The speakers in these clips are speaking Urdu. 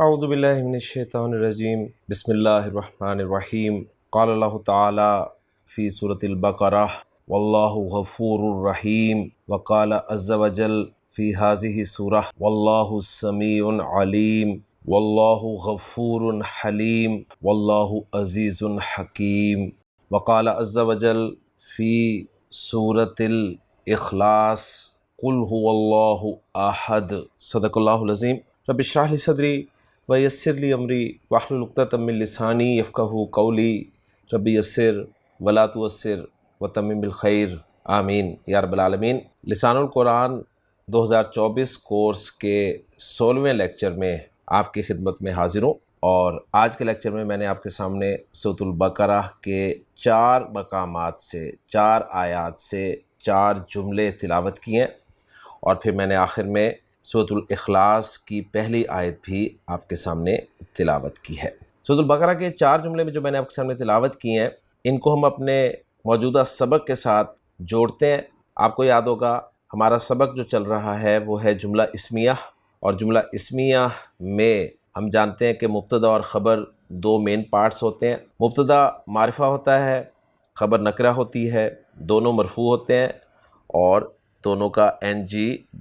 اعوذ باللہ من الشیطان الرجیم بسم اللہ الرحمن الرحیم قال اللہ تعالی فی سورۃ البقرہ واللہ غفور الرحیم وقال عز وجل فی هذه السورہ واللہ سمیع علیم واللہ غفور حلیم واللہ عزیز حکیم وقال عز وجل فی سورۃ الاخلاص قل هو اللہ احد صدق اللہ العظیم رب اشرح لی صدری ویسر لی امری واحلل عقدۃ من لسانی یفقہوا قولی رب یسر ولا تعسر وتمم بالخیر آمین یا رب العالمین۔ لسان القرآن 2024 کورس کے 16ویں لیکچر میں آپ کی خدمت میں حاضر ہوں، اور آج کے لیکچر میں نے آپ کے سامنے سورۃ البقرہ کے 4 مقامات سے 4 آیات سے 4 جملے تلاوت کیے ہیں، اور پھر میں نے آخر میں سورۃ الاخلاص کی پہلی آیت بھی آپ کے سامنے تلاوت کی ہے۔ سورۃ البقرہ کے 4 جملے میں جو میں نے آپ کے سامنے تلاوت کی ہیں، ان کو ہم اپنے موجودہ سبق کے ساتھ جوڑتے ہیں۔ آپ کو یاد ہوگا ہمارا سبق جو چل رہا ہے وہ ہے جملہ اسمیہ، اور جملہ اسمیہ میں ہم جانتے ہیں کہ مبتدا اور خبر 2 مین پارٹس ہوتے ہیں۔ مبتدا معرفہ ہوتا ہے، خبر نکرہ ہوتی ہے، دونوں مرفوع ہوتے ہیں، اور دونوں کا NG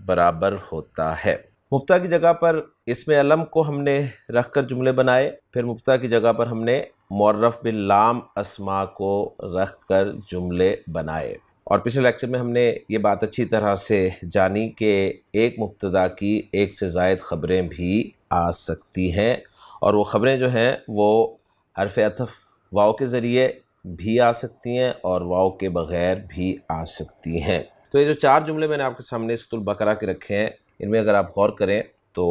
برابر ہوتا ہے۔ مبتدا کی جگہ پر اسم علم کو ہم نے رکھ کر جملے بنائے، پھر مبتدا کی جگہ پر ہم نے معرف باللام اسماء کو رکھ کر جملے بنائے، اور پچھلے لیکچر میں ہم نے یہ بات اچھی طرح سے جانی کہ ایک مبتدا کی ایک سے زائد خبریں بھی آ سکتی ہیں، اور وہ خبریں جو ہیں وہ حرف عطف واو کے ذریعے بھی آ سکتی ہیں اور واو کے بغیر بھی آ سکتی ہیں۔ تو یہ جو 4 جملے میں نے آپ کے سامنے سورۃ البقرہ کے رکھے ہیں، ان میں اگر آپ غور کریں تو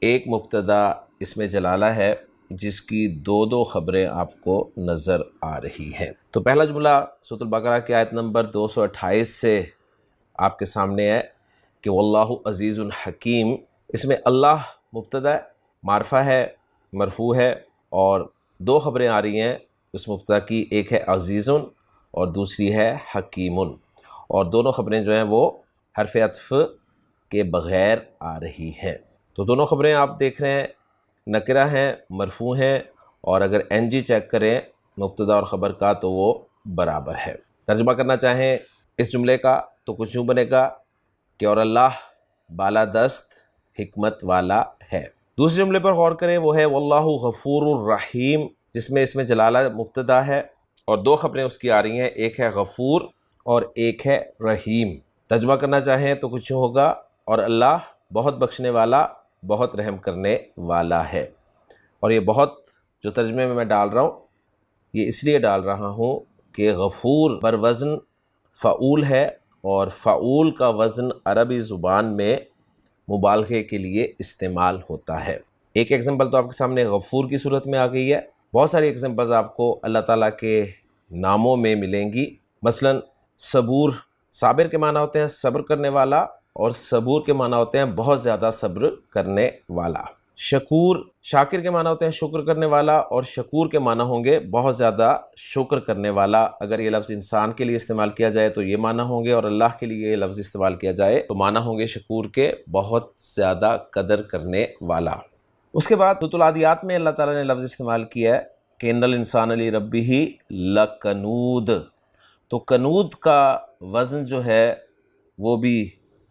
ایک مبتدا اس میں جلالہ ہے جس کی 2 خبریں آپ کو نظر آ رہی ہیں۔ تو پہلا جملہ سورۃ البقرہ کی آیت نمبر 228 سے آپ کے سامنے ہے کہ واللہ عزیز حکیم۔ اس میں اللہ مبتدا معرفہ ہے، مرفوع ہے، اور 2 خبریں آ رہی ہیں اس مبتدا کی، ایک ہے عزیز اور دوسری ہے حکیم، اور دونوں خبریں جو ہیں وہ حرف عطف کے بغیر آ رہی ہیں۔ تو دونوں خبریں آپ دیکھ رہے ہیں نکرہ ہیں، مرفوع ہیں، اور اگر NG چیک کریں مبتدا اور خبر کا تو وہ برابر ہے۔ ترجمہ کرنا چاہیں اس جملے کا تو کچھ یوں بنے گا کہ اور اللہ بالادست حکمت والا ہے۔ دوسرے جملے پر غور کریں، وہ ہے واللہ غفور الرحیم، جس میں اس میں جلالہ مبتدا ہے اور 2 خبریں اس کی آ رہی ہیں، ایک ہے غفور اور ایک ہے رحیم۔ ترجمہ کرنا چاہیں تو کچھ ہوگا اور اللہ بہت بخشنے والا، بہت رحم کرنے والا ہے۔ اور یہ بہت جو ترجمے میں ڈال رہا ہوں یہ اس لیے ڈال رہا ہوں کہ غفور پر وزن فعول ہے، اور فعول کا وزن عربی زبان میں مبالغے کے لیے استعمال ہوتا ہے۔ ایک ایگزامپل تو آپ کے سامنے غفور کی صورت میں آ گئی ہے، بہت ساری ایگزامپلز آپ کو اللہ تعالیٰ کے ناموں میں ملیں گی۔ مثلاً صبور، صابر کے معنی ہوتے ہیں صبر کرنے والا، اور صبور کے معنی ہوتے ہیں بہت زیادہ صبر کرنے والا۔ شکور، شاکر کے معنی ہوتے ہیں شکر کرنے والا، اور شکور کے معنی ہوں گے بہت زیادہ شکر کرنے والا۔ اگر یہ لفظ انسان کے لیے استعمال کیا جائے تو یہ معنی ہوں گے، اور اللہ کے لیے یہ لفظ استعمال کیا جائے تو معنی ہوں گے شکور کے بہت زیادہ قدر کرنے والا۔ اس کے بعد سورۃ العادیات میں اللہ تعالیٰ نے لفظ استعمال کیا ہے کہ ان الانسان لربہ لکنود۔ تو کنود کا وزن جو ہے وہ بھی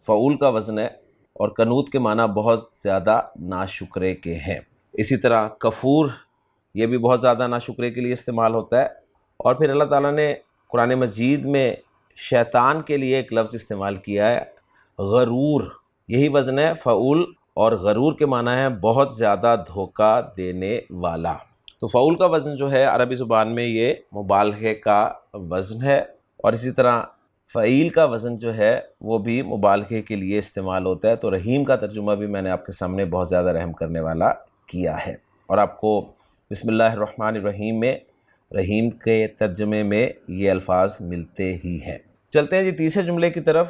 فعول کا وزن ہے، اور کنود کے معنی بہت زیادہ ناشکرے کے ہیں۔ اسی طرح کفور، یہ بھی بہت زیادہ ناشکرے کے لیے استعمال ہوتا ہے۔ اور پھر اللہ تعالیٰ نے قرآن مجید میں شیطان کے لیے ایک لفظ استعمال کیا ہے غرور، یہی وزن ہے فعول، اور غرور کے معنی ہے بہت زیادہ دھوکہ دینے والا۔ تو فعول کا وزن جو ہے عربی زبان میں یہ مبالغے کا وزن ہے، اور اسی طرح فعیل کا وزن جو ہے وہ بھی مبالغے کے لیے استعمال ہوتا ہے۔ تو رحیم کا ترجمہ بھی میں نے آپ کے سامنے بہت زیادہ رحم کرنے والا کیا ہے، اور آپ کو بسم اللہ الرحمن الرحیم میں رحیم کے ترجمے میں یہ الفاظ ملتے ہی ہیں۔ چلتے ہیں جی تیسرے جملے کی طرف۔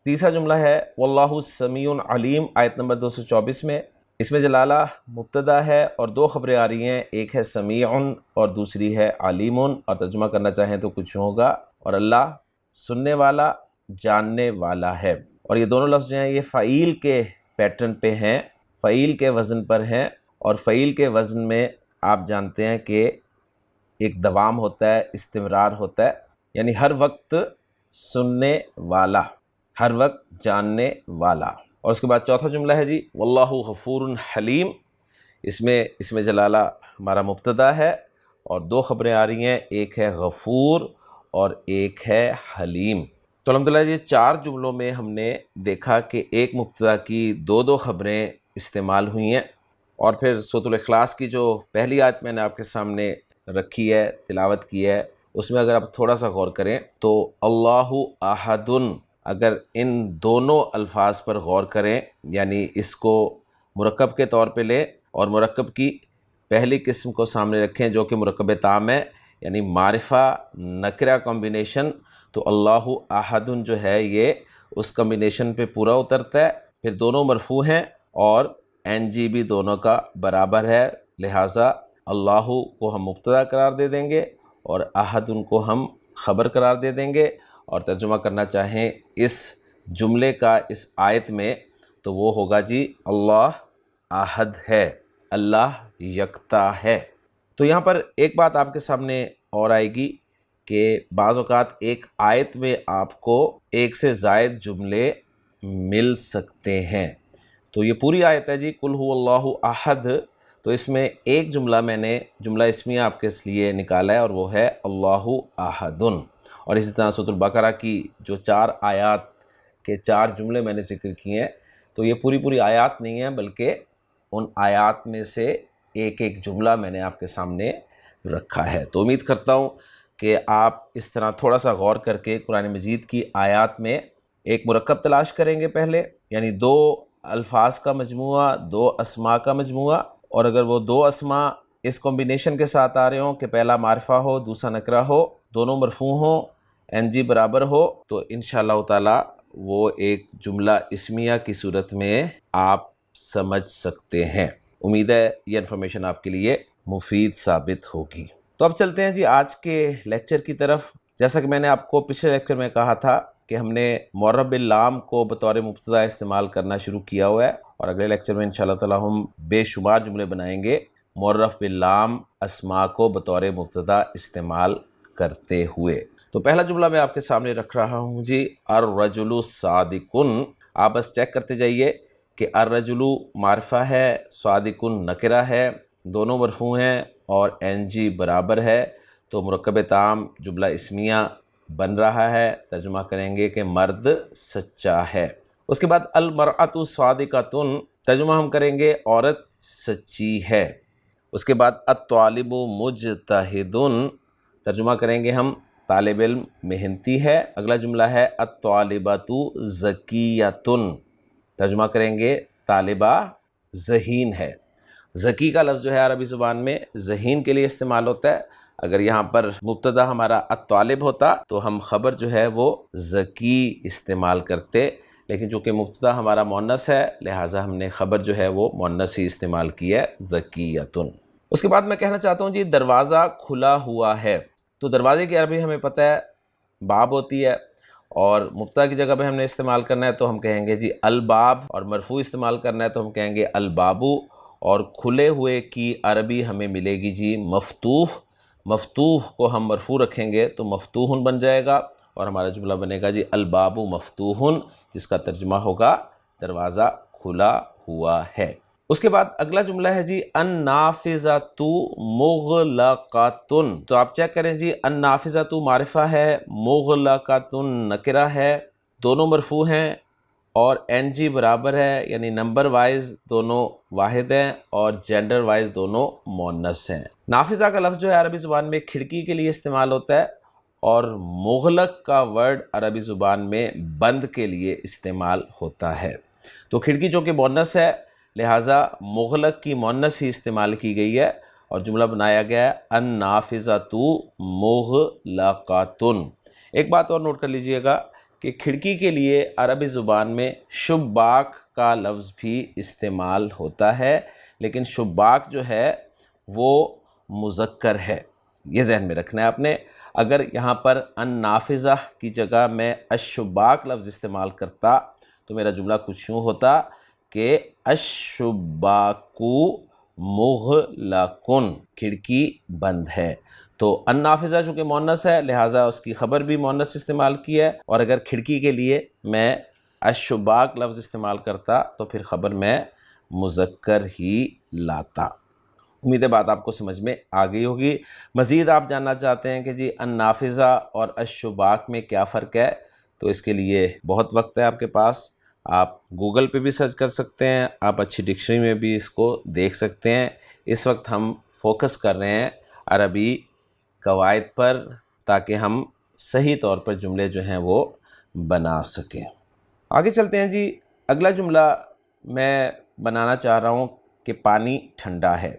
تیسرا جملہ ہے واللہ سمیع علیم، آیت نمبر 224 میں۔ اس میں جلالہ مبتدا ہے اور 2 خبریں آ رہی ہیں، ایک ہے سمیع اور دوسری ہے علیم، اور ترجمہ کرنا چاہیں تو کچھ ہوگا اور اللہ سننے والا، جاننے والا ہے۔ اور یہ دونوں لفظ جو ہیں یہ فعیل کے پیٹرن پہ ہیں، فعیل کے وزن پر ہیں، اور فعیل کے وزن میں آپ جانتے ہیں کہ ایک دوام ہوتا ہے، استمرار ہوتا ہے، یعنی ہر وقت سننے والا، ہر وقت جاننے والا۔ اور اس کے بعد چوتھا جملہ ہے جی واللہ غفور حلیم، اس میں اسم جلالہ ہمارا مبتدا ہے اور دو خبریں آ رہی ہیں، ایک ہے غفور اور ایک ہے حلیم۔ تو الحمدللہ یہ چار جملوں میں ہم نے دیکھا کہ ایک مبتدا کی دو دو خبریں استعمال ہوئی ہیں، اور پھر سورۃ الاخلاص کی جو پہلی آیت میں نے آپ کے سامنے رکھی ہے، تلاوت کی ہے، اس میں اگر آپ تھوڑا سا غور کریں تو اللہ احد، اگر ان دونوں الفاظ پر غور کریں، یعنی اس کو مرکب کے طور پہ لیں اور مرکب کی پہلی قسم کو سامنے رکھیں جو کہ مرکب تام ہے، یعنی معرفہ نکرہ کمبینیشن، تو اللہ احد جو ہے یہ اس کمبینیشن پہ پورا اترتا ہے۔ پھر دونوں مرفوع ہیں اور این جی بھی دونوں کا برابر ہے، لہٰذا اللہ کو ہم مبتدا قرار دے دیں گے اور احد ان کو ہم خبر قرار دے دیں گے، اور ترجمہ کرنا چاہیں اس جملے کا اس آیت میں تو وہ ہوگا جی اللہ احد ہے، اللہ یکتا ہے۔ تو یہاں پر ایک بات آپ کے سامنے اور آئے گی کہ بعض اوقات ایک آیت میں آپ کو ایک سے زائد جملے مل سکتے ہیں۔ تو یہ پوری آیت ہے جی قل هو اللہ احد، تو اس میں ایک جملہ میں نے جملہ اسمیہ آپ کے لیے نکالا ہے اور وہ ہے اللہ احد۔ اور اسی طرح سورۃ البقرہ کی جو 4 آیات کے 4 جملے میں نے ذکر کیے ہیں، تو یہ پوری آیات نہیں ہیں بلکہ ان آیات میں سے ایک ایک جملہ میں نے آپ کے سامنے رکھا ہے۔ تو امید کرتا ہوں کہ آپ اس طرح تھوڑا سا غور کر کے قرآن مجید کی آیات میں ایک مرکب تلاش کریں گے پہلے، یعنی 2 الفاظ کا مجموعہ، 2 اسماء کا مجموعہ، اور اگر وہ 2 اسماء اس کمبینیشن کے ساتھ آ رہے ہوں کہ پہلا معرفہ ہو دوسرا نکرہ ہو، دونوں مرفوع ہوں، این جی برابر ہو، تو انشاءاللہ تعالی وہ ایک جملہ اسمیہ کی صورت میں آپ سمجھ سکتے ہیں۔ امید ہے یہ انفارمیشن آپ کے لیے مفید ثابت ہوگی۔ تو اب چلتے ہیں جی آج کے لیکچر کی طرف۔ جیسا کہ میں نے آپ کو پچھلے لیکچر میں کہا تھا کہ ہم نے معرب باللام کو بطور مبتدا استعمال کرنا شروع کیا ہوا ہے، اور اگلے لیکچر میں انشاءاللہ تعالی ہم بے شمار جملے بنائیں گے معرف باللام اسماء کو بطور مبتدا استعمال کرتے ہوئے۔ تو پہلا جملہ میں آپ کے سامنے رکھ رہا ہوں جی الرجل صادقن۔ آپ بس چیک کرتے جائیے کہ الرجل معرفہ ہے، صادقن نکرہ ہے، دونوں مرفوع ہیں اور این جی برابر ہے، تو مرکب تام جملہ اسمیہ بن رہا ہے۔ ترجمہ کریں گے کہ مرد سچا ہے۔ اس کے بعد المرأۃ صادقۃ، ترجمہ ہم کریں گے عورت سچی ہے۔ اس کے بعد الطالب مجتہد، ترجمہ کریں گے ہم طالب علم محنتی ہے۔ اگلا جملہ ہے الطالبۃ ذکیۃ، ترجمہ کریں گے طالبہ ذہین ہے۔ ذکی کا لفظ جو ہے عربی زبان میں ذہین کے لیے استعمال ہوتا ہے۔ اگر یہاں پر مبتدا ہمارا الطالب ہوتا تو ہم خبر جو ہے وہ ذکی استعمال کرتے، لیکن چونکہ مبتدا ہمارا مؤنث ہے لہٰذا ہم نے خبر جو ہے وہ مؤنث ہی استعمال کی ہے، ذکیۃ۔ اس کے بعد میں کہنا چاہتا ہوں جی دروازہ کھلا ہوا ہے۔ تو دروازے کی عربی ہمیں پتہ ہے باب ہوتی ہے، اور مبتدا کی جگہ پہ ہم نے استعمال کرنا ہے تو ہم کہیں گے جی الباب، اور مرفوع استعمال کرنا ہے تو ہم کہیں گے البابو، اور کھلے ہوئے کی عربی ہمیں ملے گی جی مفتوح۔ مفتوح کو ہم مرفوع رکھیں گے تو مفتوح بن جائے گا، اور ہمارا جملہ بنے گا جی الباب مفتوح، جس کا ترجمہ ہوگا دروازہ کھلا ہوا ہے۔ اس کے بعد اگلا جملہ ہے جی النافذۃ مغلقۃ، تو آپ چیک کریں جی النافذۃ معرفہ ہے، مغلقۃ نکرہ ہے، دونوں مرفوع ہیں اور این جی برابر ہے، یعنی نمبر وائز دونوں واحد ہیں اور جینڈر وائز دونوں مؤنث ہیں۔ نافذہ کا لفظ جو ہے عربی زبان میں کھڑکی کے لیے استعمال ہوتا ہے، اور مغلق کا ورڈ عربی زبان میں بند کے لیے استعمال ہوتا ہے۔ تو کھڑکی جو کہ مؤنث ہے لہٰذا مغلق کی مؤنث ہی استعمال کی گئی ہے، اور جملہ بنایا گیا ہے النافذۃ مغلقۃ۔ ایک بات اور نوٹ کر لیجئے گا کہ کھڑکی کے لیے عربی زبان میں شباک کا لفظ بھی استعمال ہوتا ہے، لیکن شباک جو ہے وہ مذکر ہے، یہ ذہن میں رکھنا ہے آپ نے۔ اگر یہاں پر النافذہ کی جگہ میں الشباک لفظ استعمال کرتا تو میرا جملہ کچھ یوں ہوتا کہ الشباک مغلقن، کھڑکی بند ہے۔ تو النافذہ چونکہ مؤنث ہے لہٰذا اس کی خبر بھی مؤنث استعمال کی ہے، اور اگر کھڑکی کے لیے میں الشباک لفظ استعمال کرتا تو پھر خبر میں مذکر ہی لاتا۔ امید ہے بات آپ کو سمجھ میں آ گئی ہوگی۔ مزید آپ جاننا چاہتے ہیں کہ جی النافذہ اور الشباک میں کیا فرق ہے، تو اس کے لیے بہت وقت ہے آپ کے پاس، آپ گوگل پہ بھی سرچ کر سکتے ہیں، آپ اچھی ڈکشنری میں بھی اس کو دیکھ سکتے ہیں۔ اس وقت ہم فوکس کر رہے ہیں عربی قواعد پر، تاکہ ہم صحیح طور پر جملے جو ہیں وہ بنا سکیں۔ آگے چلتے ہیں جی۔ اگلا جملہ میں بنانا چاہ رہا ہوں کہ پانی ٹھنڈا ہے،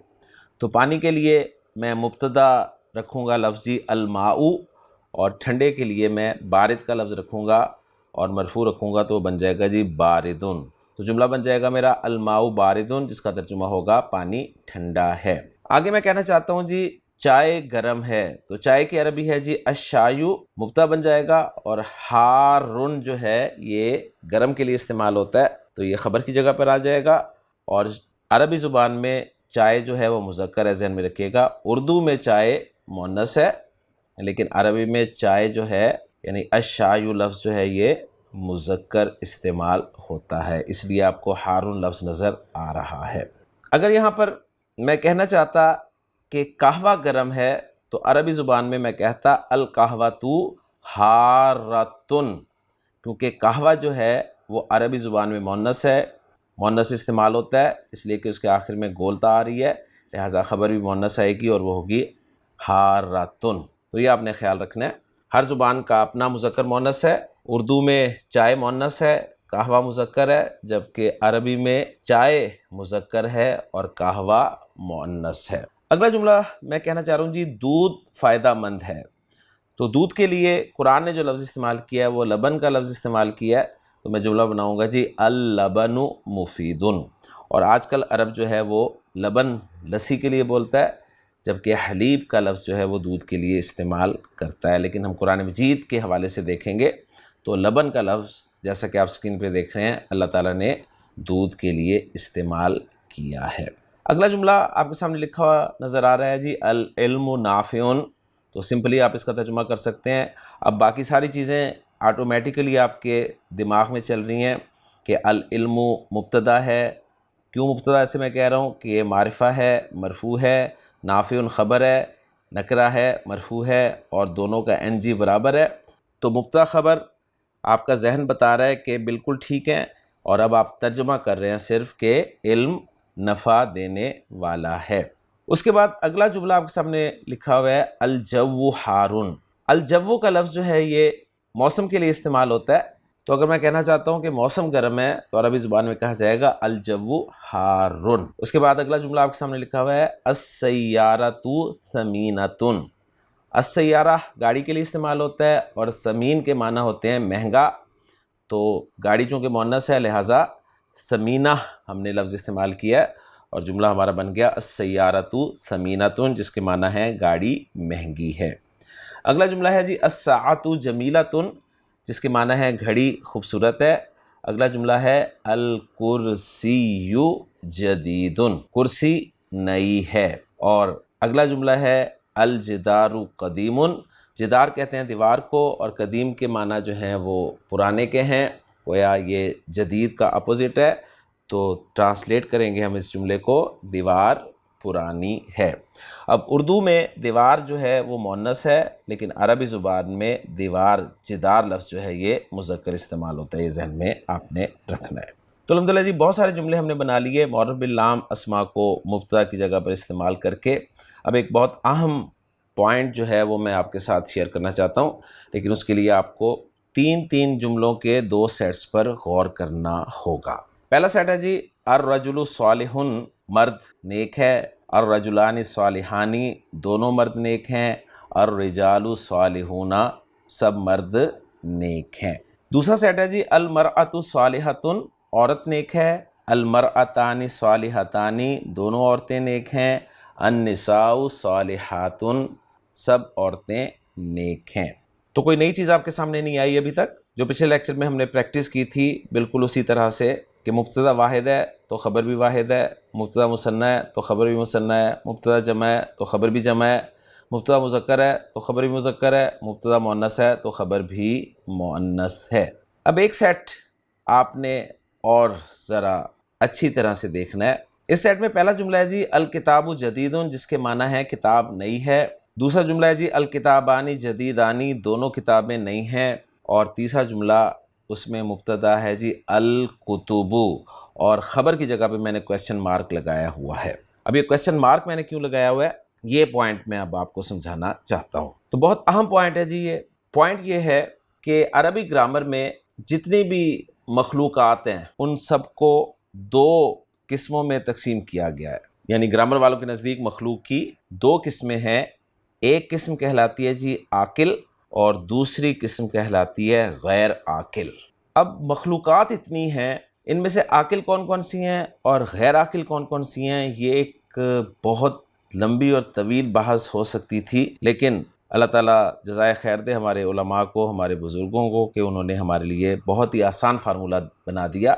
تو پانی کے لیے میں مبتدا رکھوں گا لفظ جی الماء، اور ٹھنڈے کے لیے میں بارد کا لفظ رکھوں گا اور مرفوع رکھوں گا تو بن جائے گا جی باردن۔ تو جملہ بن جائے گا میرا الماء باردن، جس کا ترجمہ ہوگا پانی ٹھنڈا ہے۔ آگے میں کہنا چاہتا ہوں جی چائے گرم ہے، تو چائے کی عربی ہے جی الشایو، مبتدا بن جائے گا، اور حارن جو ہے یہ گرم کے لیے استعمال ہوتا ہے تو یہ خبر کی جگہ پر آ جائے گا، اور عربی زبان میں چائے جو ہے وہ مذکر ہے، ذہن میں رکھیے گا۔ اردو میں چائے مؤنث ہے، لیکن عربی میں چائے جو ہے یعنی الشایو لفظ جو ہے یہ مذکر استعمال ہوتا ہے، اس لیے آپ کو حارن لفظ نظر آ رہا ہے۔ اگر یہاں پر میں کہنا چاہتا کہ قہوہ گرم ہے تو عربی زبان میں میں کہتا القہوۃ حارۃن، کیونکہ قہوہ جو ہے وہ عربی زبان میں مؤنث ہے، مؤنث استعمال ہوتا ہے اس لیے کہ اس کے آخر میں گولتا آ رہی ہے، لہٰذا خبر بھی مؤنث آئے گی اور وہ ہوگی حارۃن۔ تو یہ آپ نے خیال رکھنا ہے، ہر زبان کا اپنا مذکر مؤنث ہے۔ اردو میں چائے مؤنث ہے، قہوہ مذکر ہے، جبکہ عربی میں چائے مذکر ہے اور قہوہ مؤنث ہے۔ اگلا جملہ میں کہنا چاہ رہا ہوں جی دودھ فائدہ مند ہے، تو دودھ کے لیے قرآن نے جو لفظ استعمال کیا ہے وہ لبن کا لفظ استعمال کیا ہے، تو میں جملہ بناؤں گا جی اللبن مفیدن، اور آج کل عرب جو ہے وہ لبن لسی کے لیے بولتا ہے، جبکہ حلیب کا لفظ جو ہے وہ دودھ کے لیے استعمال کرتا ہے، لیکن ہم قرآن مجید کے حوالے سے دیکھیں گے تو لبن کا لفظ جیسا کہ آپ اسکرین پہ دیکھ رہے ہیں اللہ تعالیٰ نے دودھ کے لیے استعمال کیا ہے۔ اگلا جملہ آپ کے سامنے لکھا ہوا نظر آ رہا ہے جی العلم نافع، تو سمپلی آپ اس کا ترجمہ کر سکتے ہیں۔ اب باقی ساری چیزیں آٹومیٹیکلی آپ کے دماغ میں چل رہی ہیں کہ العلم مبتدا ہے، کیوں مبتدا ایسے میں کہہ رہا ہوں کہ یہ معرفہ ہے، مرفوع ہے، نافع خبر ہے، نکرہ ہے، مرفوع ہے، اور دونوں کا این جی برابر ہے، تو مبتدا خبر آپ کا ذہن بتا رہا ہے کہ بالکل ٹھیک ہے، اور اب آپ ترجمہ کر رہے ہیں صرف کہ علم نفع دینے والا ہے۔ اس کے بعد اگلا جملہ آپ کے سامنے لکھا ہوا ہے الجو حارن۔ الجو کا لفظ جو ہے یہ موسم کے لیے استعمال ہوتا ہے، تو اگر میں کہنا چاہتا ہوں کہ موسم گرم ہے تو عربی زبان میں کہا جائے گا الجو حارن۔ اس کے بعد اگلا جملہ آپ کے سامنے لکھا ہوا ہے السیارۃ ثمینۃ۔ السیارہ گاڑی کے لیے استعمال ہوتا ہے اور ثمین کے معنی ہوتے ہیں مہنگا، تو گاڑی چونکہ مؤنث ہے لہٰذا ثمینہ ہم نے لفظ استعمال کیا ہے، اور جملہ ہمارا بن گیا السیارۃ ثمینۃ، جس کے معنی ہے گاڑی مہنگی ہے۔ اگلا جملہ ہے جی الساعۃ جمیلۃ، جس کے معنی ہے گھڑی خوبصورت ہے۔ اگلا جملہ ہے الکرسی جدید، کرسی نئی ہے۔ اور اگلا جملہ ہے الجدار قدیم، جدار کہتے ہیں دیوار کو، اور قدیم کے معنی جو ہیں وہ پرانے کے ہیں، گویا یہ جدید کا اپوزٹ ہے، تو ٹرانسلیٹ کریں گے ہم اس جملے کو دیوار پرانی ہے۔ اب اردو میں دیوار جو ہے وہ مؤنث ہے، لیکن عربی زبان میں دیوار جدار لفظ جو ہے یہ مذکر استعمال ہوتا ہے، یہ ذہن میں آپ نے رکھنا ہے۔ تو الحمدللہ جی بہت سارے جملے ہم نے بنا لیے معرب باللام اسما کو مبتدا کی جگہ پر استعمال کر کے۔ اب ایک بہت اہم پوائنٹ جو ہے وہ میں آپ کے ساتھ شیئر کرنا چاہتا ہوں، لیکن اس کے لیے آپ کو تین جملوں کے 2 سیٹس پر غور کرنا ہوگا۔ پہلا سیٹ ہے جی الرجل صالح، مرد نیک ہے، الرجلان صالحان، دونوں مرد نیک ہیں، الرجال صالحون، سب مرد نیک ہیں۔ دوسرا سیٹ ہے جی المرأۃ صالحۃ، عورت نیک ہے، المرأتان صالحتان، دونوں عورتیں نیک ہیں، النساء صالحات، سب عورتیں نیک ہیں۔ تو کوئی نئی چیز آپ کے سامنے نہیں آئی ابھی تک، جو پچھلے لیکچر میں ہم نے پریکٹس کی تھی بالکل اسی طرح سے کہ مبتدا واحد ہے تو خبر بھی واحد ہے، مبتدا مثنی ہے تو خبر بھی مثنی ہے، مبتدا جمع ہے تو خبر بھی جمع ہے، مبتدا مذکر ہے تو خبر بھی مذکر ہے، مبتدا مؤنث ہے تو خبر بھی مؤنث ہے۔ اب ایک سیٹ آپ نے اور ذرا اچھی طرح سے دیکھنا ہے۔ اس سیٹ میں پہلا جملہ ہے جی الکتاب جدید، جس کے معنی ہے کتاب نئی ہے۔ دوسرا جملہ ہے جی الکتابانی جدیدانی، دونوں کتابیں نئی ہیں۔ اور تیسرا جملہ اس میں مبتدا ہے جی الکتب، اور خبر کی جگہ پہ میں نے کویسچن مارک لگایا ہوا ہے۔ اب یہ کویسچن مارک میں نے کیوں لگایا ہوا ہے، یہ پوائنٹ میں اب آپ کو سمجھانا چاہتا ہوں۔ تو بہت اہم پوائنٹ ہے جی، یہ پوائنٹ یہ ہے کہ عربی گرامر میں جتنی بھی مخلوقات ہیں ان سب کو دو قسموں میں تقسیم کیا گیا ہے، یعنی گرامر والوں کے نزدیک مخلوق کی دو قسمیں ہیں۔ ایک قسم کہلاتی ہے جی عاقل، اور دوسری قسم کہلاتی ہے غیر عاقل۔ اب مخلوقات اتنی ہیں، ان میں سے عاقل کون کون سی ہیں اور غیر عاقل کون کون سی ہیں، یہ ایک بہت لمبی اور طویل بحث ہو سکتی تھی، لیکن اللہ تعالیٰ جزائے خیر دے ہمارے علماء کو، ہمارے بزرگوں کو، کہ انہوں نے ہمارے لیے بہت ہی آسان فارمولہ بنا دیا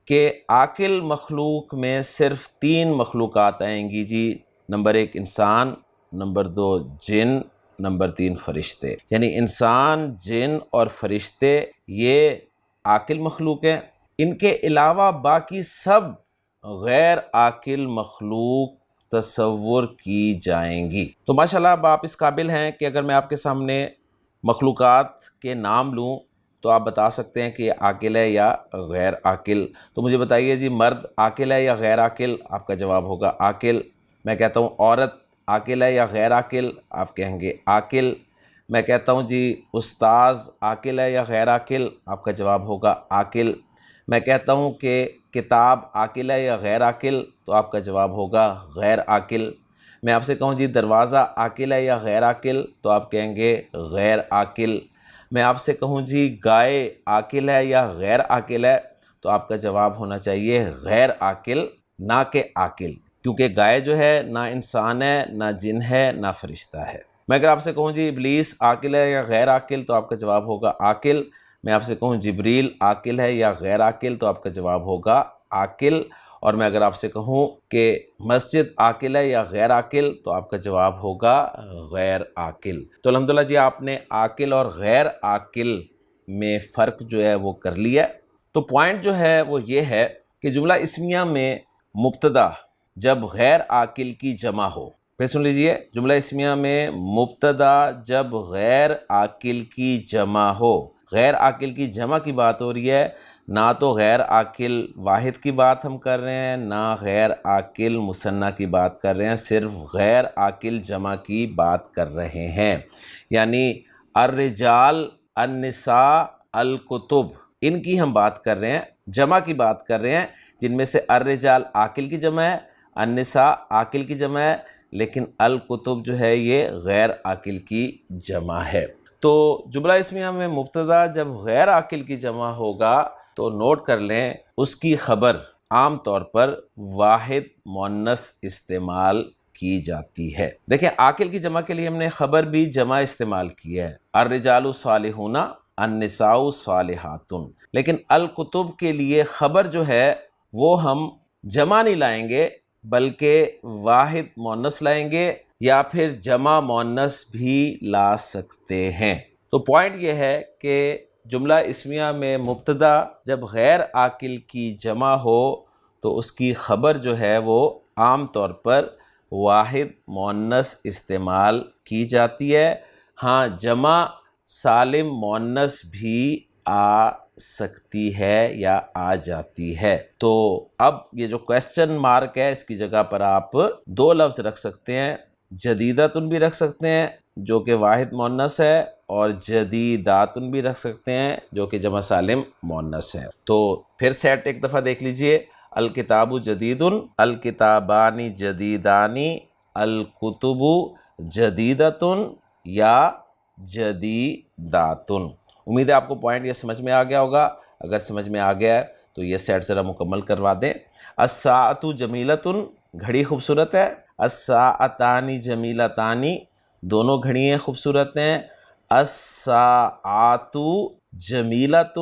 کہ عاقل مخلوق میں صرف 3 مخلوقات آئیں گی جی۔ نمبر 1 انسان، نمبر 2 جن، نمبر 3 فرشتے، یعنی انسان، جن اور فرشتے یہ عاقل مخلوق ہیں۔ ان کے علاوہ باقی سب غیر عاقل مخلوق تصور کی جائیں گی۔ تو ماشاءاللہ اب آپ اس قابل ہیں کہ اگر میں آپ کے سامنے مخلوقات کے نام لوں تو آپ بتا سکتے ہیں کہ یہ عاقل ہے یا غیر عاقل۔ تو مجھے بتائیے جی مرد عاقل ہے یا غیر عاقل؟ آپ کا جواب ہوگا عاقل۔ میں کہتا ہوں عورت عاقل ہے یا غیر عاقل؟ آپ کہیں گے عاقل۔ میں کہتا ہوں جی استاذ عاقل ہے یا غیر عاقل؟ آپ کا جواب ہوگا عاقل۔ میں کہتا ہوں کہ کتاب عاقل ہے یا غیر عاقل؟ تو آپ کا جواب ہوگا غیر عاقل۔ میں آپ سے کہوں جی دروازہ عاقل ہے یا غیر عاقل؟ تو آپ کہیں گے غیر عاقل۔ میں آپ سے کہوں جی گائے عاقل ہے یا غیر عاقل ہے؟ تو آپ کا جواب ہونا چاہیے غیر عاقل، نہ کہ عاقل، کیونکہ گائے جو ہے نہ انسان ہے، نہ جن ہے، نہ فرشتہ ہے۔ میں اگر آپ سے کہوں جی ابلیس عاقل ہے یا غیر عاقل؟ تو آپ کا جواب ہوگا عاقل۔ میں آپ سے کہوں جبریل عاقل ہے یا غیر عاقل؟ تو آپ کا جواب ہوگا عاقل۔ اور میں اگر آپ سے کہوں کہ مسجد عاقل ہے یا غیر عاقل؟ تو آپ کا جواب ہوگا غیر عاقل۔ تو الحمدللہ جی آپ نے عاقل اور غیر عاقل میں فرق جو ہے وہ کر لیا۔ تو پوائنٹ جو ہے وہ یہ ہے کہ جملہ اسمیہ میں مبتدا جب غیر عاقل کی جمع ہو، پھر سن لیجئے، جملہ اسمیہ میں مبتدا جب غیر عاقل کی جمع ہو، غیر عاقل کی جمع کی بات ہو رہی ہے، نہ تو غیر عاقل واحد کی بات ہم کر رہے ہیں، نہ غیر عاقل مثنیٰ کی بات کر رہے ہیں، صرف غیر عاقل جمع کی بات کر رہے ہیں۔ یعنی الرجال، النساء، الکتب، ان کی ہم بات کر رہے ہیں، جمع کی بات کر رہے ہیں، جن میں سے الرجال عاقل کی جمع ہے، النساء عاقل کی جمع ہے، لیکن الکتب جو ہے یہ غیر عاقل کی جمع ہے۔ تو جملہ اسمیہ میں مبتدا جب غیر عاقل کی جمع ہوگا تو نوٹ کر لیں اس کی خبر عام طور پر واحد مؤنث استعمال کی جاتی ہے۔ دیکھیں عاقل کی جمع کے لیے ہم نے خبر بھی جمع استعمال کی ہے، الرجال صالحون، النساء صالحات، لیکن الکتب کے لیے خبر جو ہے وہ ہم جمع نہیں لائیں گے بلکہ واحد مؤنث لائیں گے، یا پھر جمع مؤنث بھی لا سکتے ہیں۔ تو پوائنٹ یہ ہے کہ جملہ اسمیہ میں مبتدا جب غیر عاقل کی جمع ہو تو اس کی خبر جو ہے وہ عام طور پر واحد مؤنث استعمال کی جاتی ہے۔ ہاں جمع سالم مؤنث بھی آ سکتی ہے یا آ جاتی ہے۔ تو اب یہ جو کویسچن مارک ہے اس کی جگہ پر آپ 2 لفظ رکھ سکتے ہیں، جدیدتن بھی رکھ سکتے ہیں جو کہ واحد مؤنث ہے، اور جدیداتن بھی رکھ سکتے ہیں جو کہ جمع سالم مؤنث ہے۔ تو پھر سیٹ ایک دفعہ دیکھ لیجئے، الکتاب جدید، الکتابانی جدیدانی، الکتب جدیدتن یا جدیداتن۔ امید ہے آپ کو پوائنٹ یہ سمجھ میں آ گیا ہوگا۔ اگر سمجھ میں آ گیا ہے تو یہ سیٹ ذرا مکمل کروا دیں۔ الساعۃ جمیلۃ، گھڑی خوبصورت ہے۔ الساعتان جمیلتان، دونوں گھڑیاں خوبصورت ہیں۔ الساعات جمیلۃ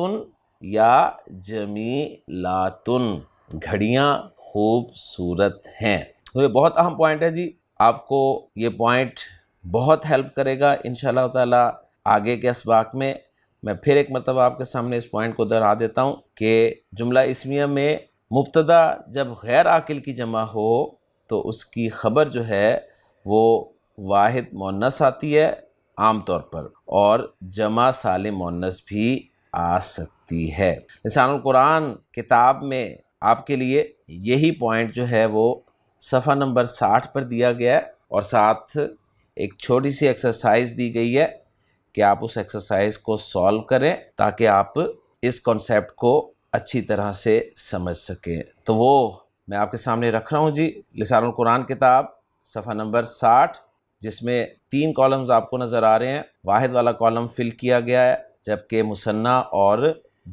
یا جمیلاتن، گھڑیاں خوبصورت ہیں۔ تو یہ بہت اہم پوائنٹ ہے جی، آپ کو یہ پوائنٹ بہت ہیلپ کرے گا انشاءاللہ تعالی آگے کے اسباق میں۔ میں پھر ایک مرتبہ آپ کے سامنے اس پوائنٹ کو دہرا دیتا ہوں کہ جملہ اسمیہ میں مبتدا جب غیر عاقل کی جمع ہو تو اس کی خبر جو ہے وہ واحد مؤنث آتی ہے عام طور پر، اور جمع سالم مؤنث بھی آ سکتی ہے۔ لسان القرآن کتاب میں آپ کے لیے یہی پوائنٹ جو ہے وہ صفحہ نمبر 60 پر دیا گیا ہے، اور ساتھ ایک چھوٹی سی ایکسرسائز دی گئی ہے کہ آپ اس ایکسرسائز کو سالو کریں تاکہ آپ اس کانسیپٹ کو اچھی طرح سے سمجھ سکیں۔ تو وہ میں آپ کے سامنے رکھ رہا ہوں جی، لسان القرآن کتاب صفحہ نمبر 60، جس میں 3 کالمز آپ کو نظر آ رہے ہیں۔ واحد والا کالم فل کیا گیا ہے، جبکہ مثنیٰ اور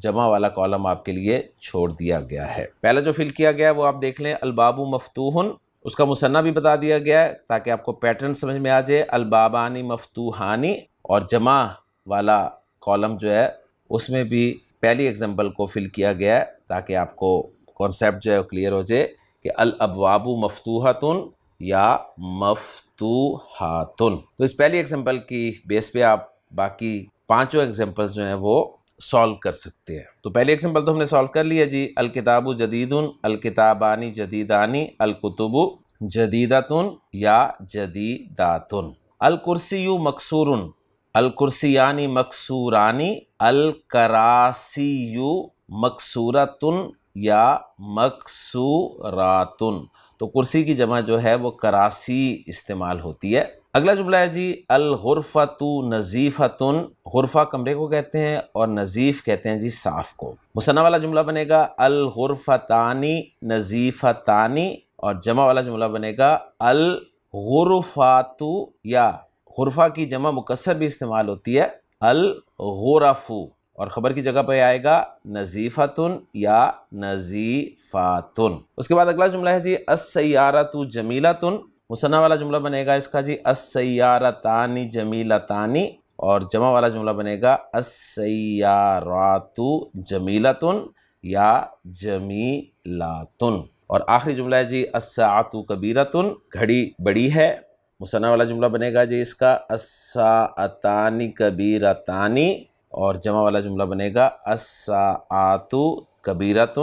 جمع والا کالم آپ کے لیے چھوڑ دیا گیا ہے۔ پہلا جو فل کیا گیا ہے وہ آپ دیکھ لیں، الباب مفتوحن، اس کا مثنیٰ بھی بتا دیا گیا ہے تاکہ آپ کو پیٹرن سمجھ میں آ جائے، البابانی مفتوحانی، اور جمع والا کالم جو ہے اس میں بھی پہلی ایگزامپل کو فل کیا گیا ہے تاکہ آپ کو کانسیپٹ جو ہے کلیئر ہو جائے کہ الابواب مفتوحۃ یا مفتوحات۔ تو اس پہلی ایگزامپل کی بیس پہ آپ باقی 5 ایگزامپلز جو ہیں وہ سالو کر سکتے ہیں۔ تو پہلی ایگزامپل تو ہم نے سالو کر لیا جی، الکتاب جدید، الکتابانی جدیدانی، الکتب جدیدۃ یا جدیدات، الکرسی مکسور، الکرسیانی مکسورانی، الکراسی مکسورۃ یا مکسورات۔ تو کرسی کی جمع جو ہے وہ کراسی استعمال ہوتی ہے۔ اگلا جملہ ہے جی، الغرفۃ نظیفۃ، غرفہ کمرے کو کہتے ہیں اور نظیف کہتے ہیں جی صاف کو۔ مثنیٰ والا جملہ بنے گا الغرفتانی نظیفتانی، اور جمع والا جملہ بنے گا الغرفات، یا غرفہ کی جمع مکسر بھی استعمال ہوتی ہے الغرف، اور خبر کی جگہ پہ آئے گا نظیفۃ یا نظیفات۔ اس کے بعد اگلا جملہ ہے جی، السیارۃ جمیلۃ، مثنیٰ والا جملہ بنے گا اس کا جی السیارتان جمیلتان، اور جمع والا جملہ بنے گا السیارات جمیلۃ یا جمیلات۔ اور آخری جملہ ہے جی الساعۃ کبیرۃ، گھڑی بڑی ہے، مثنیٰ والا جملہ بنے گا جی اس کا الساعتان کبیرتان، اور جمع والا جملہ بنے گا الساعات کبیرۃ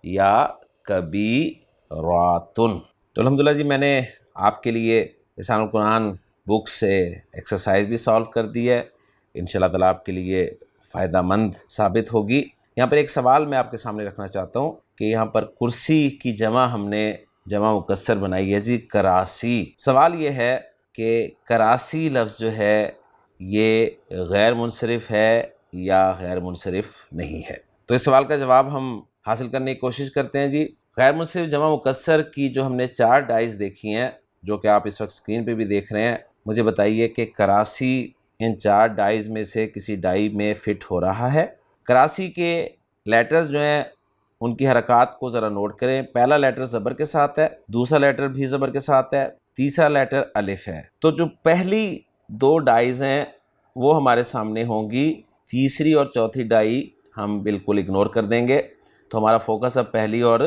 یا کبیرات۔ تو الحمدللہ جی میں نے آپ کے لیے لسان القرآن بک سے ایکسرسائز بھی سالو کر دی ہے، انشاءاللہ تعالیٰ آپ کے لیے فائدہ مند ثابت ہوگی۔ یہاں پر ایک سوال میں آپ کے سامنے رکھنا چاہتا ہوں کہ یہاں پر کرسی کی جمع ہم نے جمع مکسر بنائی ہے جی کراسی۔ سوال یہ ہے کہ کراسی لفظ جو ہے یہ غیر منصرف ہے یا غیر منصرف نہیں ہے؟ تو اس سوال کا جواب ہم حاصل کرنے کی کوشش کرتے ہیں جی۔ غیر منصرف جمع مکسر کی جو ہم نے 4 ڈائز دیکھی ہیں، جو کہ آپ اس وقت اسکرین پہ بھی دیکھ رہے ہیں، مجھے بتائیے کہ کراسی ان 4 ڈائز میں سے کسی ڈائی میں فٹ ہو رہا ہے؟ کراسی کے لیٹرز جو ہیں ان کی حرکات کو ذرا نوٹ کریں۔ پہلا لیٹر زبر کے ساتھ ہے، دوسرا لیٹر بھی زبر کے ساتھ ہے، تیسرا لیٹر الف ہے۔ تو جو پہلی 2 ڈائز ہیں وہ ہمارے سامنے ہوں گی، تیسری اور چوتھی ڈائی ہم بالکل اگنور کر دیں گے۔ تو ہمارا فوکس اب پہلی اور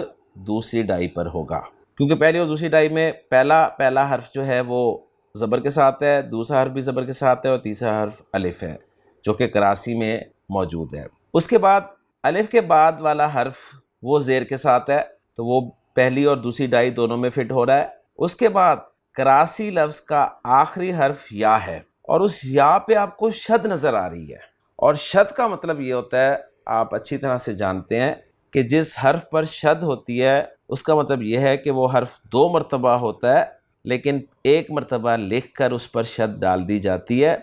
دوسری ڈائی پر ہوگا، کیونکہ پہلی اور دوسری ڈائی میں پہلا حرف جو ہے وہ زبر کے ساتھ ہے، دوسرا حرف بھی زبر کے ساتھ ہے، اور تیسرا حرف الف ہے جو کہ کراسی میں موجود ہے۔ اس کے بعد الف کے بعد والا حرف وہ زیر کے ساتھ ہے، تو وہ پہلی اور دوسری ڈائی دونوں میں فٹ ہو رہا ہے۔ اس کے بعد کراسی لفظ کا آخری حرف یا ہے، اور اس یا پہ آپ کو شد نظر آ رہی ہے، اور شد کا مطلب یہ ہوتا ہے، آپ اچھی طرح سے جانتے ہیں کہ جس حرف پر شد ہوتی ہے اس کا مطلب یہ ہے کہ وہ حرف 2 مرتبہ ہوتا ہے، لیکن 1 مرتبہ لکھ کر اس پر شد ڈال دی جاتی ہے،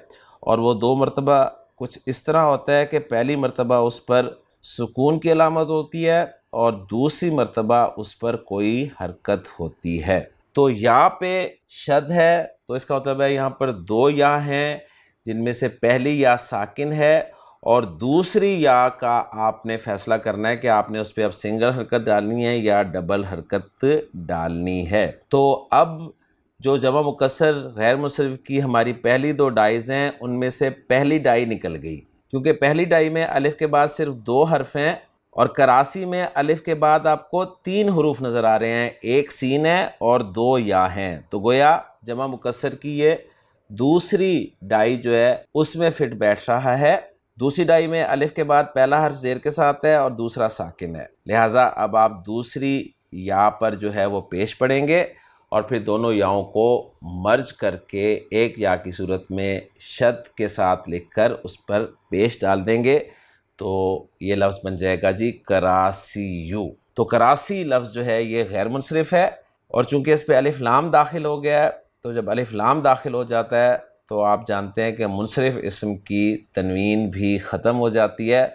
اور وہ 2 مرتبہ کچھ اس طرح ہوتا ہے کہ پہلی مرتبہ اس پر سکون کی علامت ہوتی ہے اور دوسری مرتبہ اس پر کوئی حرکت ہوتی ہے۔ تو یا پہ شد ہے تو اس کا مطلب ہے یہاں پر 2 یا ہیں، جن میں سے پہلی یا ساکن ہے اور دوسری یا کا آپ نے فیصلہ کرنا ہے کہ آپ نے اس پہ اب سنگل حرکت ڈالنی ہے یا ڈبل حرکت ڈالنی ہے۔ تو اب جو جمع مکسر غیر منصرف کی ہماری پہلی 2 ڈائز ہیں ان میں سے پہلی ڈائی نکل گئی، کیونکہ پہلی ڈائی میں الف کے بعد صرف 2 حرف ہیں، اور کراسی میں الف کے بعد آپ کو 3 حروف نظر آ رہے ہیں، 1 سین ہے اور 2 یا ہیں، تو گویا جمع مکسر کی یہ دوسری ڈائی جو ہے اس میں فٹ بیٹھ رہا ہے۔ دوسری ڈائی میں الف کے بعد پہلا حرف زیر کے ساتھ ہے اور دوسرا ساکن ہے، لہٰذا اب آپ دوسری یا پر جو ہے وہ پیش پڑیں گے اور پھر دونوں یاؤں کو مرج کر کے ایک یا کی صورت میں شد کے ساتھ لکھ کر اس پر پیش ڈال دیں گے، تو یہ لفظ بن جائے گا جی کراسیو۔ تو کراسی لفظ جو ہے یہ غیر منصرف ہے، اور چونکہ اس پہ الف لام داخل ہو گیا ہے، تو جب الف لام داخل ہو جاتا ہے تو آپ جانتے ہیں کہ منصرف اسم کی تنوین بھی ختم ہو جاتی ہے،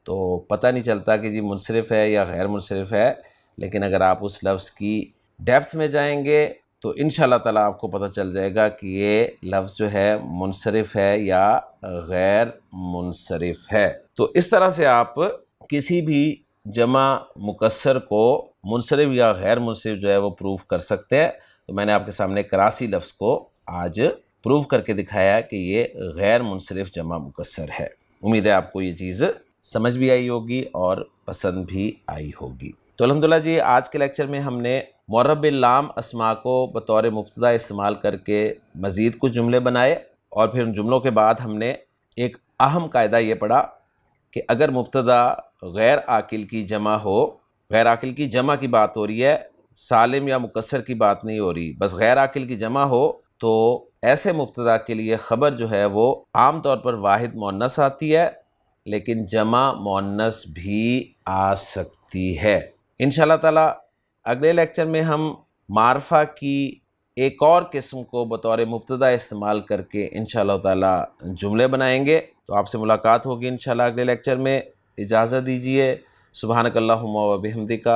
تو پتہ نہیں چلتا کہ جی منصرف ہے یا غیر منصرف ہے۔ لیکن اگر آپ اس لفظ کی ڈیپتھ میں جائیں گے تو انشاءاللہ تعالیٰ آپ کو پتہ چل جائے گا کہ یہ لفظ جو ہے منصرف ہے یا غیر منصرف ہے۔ تو اس طرح سے آپ کسی بھی جمع مکسر کو منصرف یا غیر منصرف جو ہے وہ پروف کر سکتے ہیں۔ تو میں نے آپ کے سامنے کراسی لفظ کو آج پروف کر کے دکھایا ہے کہ یہ غیر منصرف جمع مکسر ہے۔ امید ہے آپ کو یہ چیز سمجھ بھی آئی ہوگی اور پسند بھی آئی ہوگی۔ تو الحمدللہ جی، آج کے لیکچر میں ہم نے معرب باللام اسماء کو بطور مبتدا استعمال کر کے مزید کچھ جملے بنائے، اور پھر ان جملوں کے بعد ہم نے ایک اہم قاعدہ یہ پڑھا کہ اگر مبتدا غیر عاقل کی جمع ہو، غیر عاقل کی جمع کی بات ہو رہی ہے، سالم یا مکسر کی بات نہیں ہو رہی، بس غیر عاقل کی جمع ہو، تو ایسے مبتدا کے لیے خبر جو ہے وہ عام طور پر واحد مؤنث آتی ہے، لیکن جمع مؤنث بھی آ سکتی ہے۔ انشاءاللہ تعالیٰ اگلے لیکچر میں ہم معرفہ کی ایک اور قسم کو بطور مبتدا استعمال کر کے انشاءاللہ تعالیٰ جملے بنائیں گے۔ تو آپ سے ملاقات ہوگی انشاءاللہ اگلے لیکچر میں۔ اجازت دیجیے۔ سبحانک اللہم و بحمدک،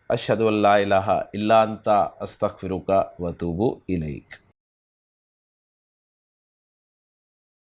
اشہد ان لا الہ الا انت، استغفرک و اتوب الیک۔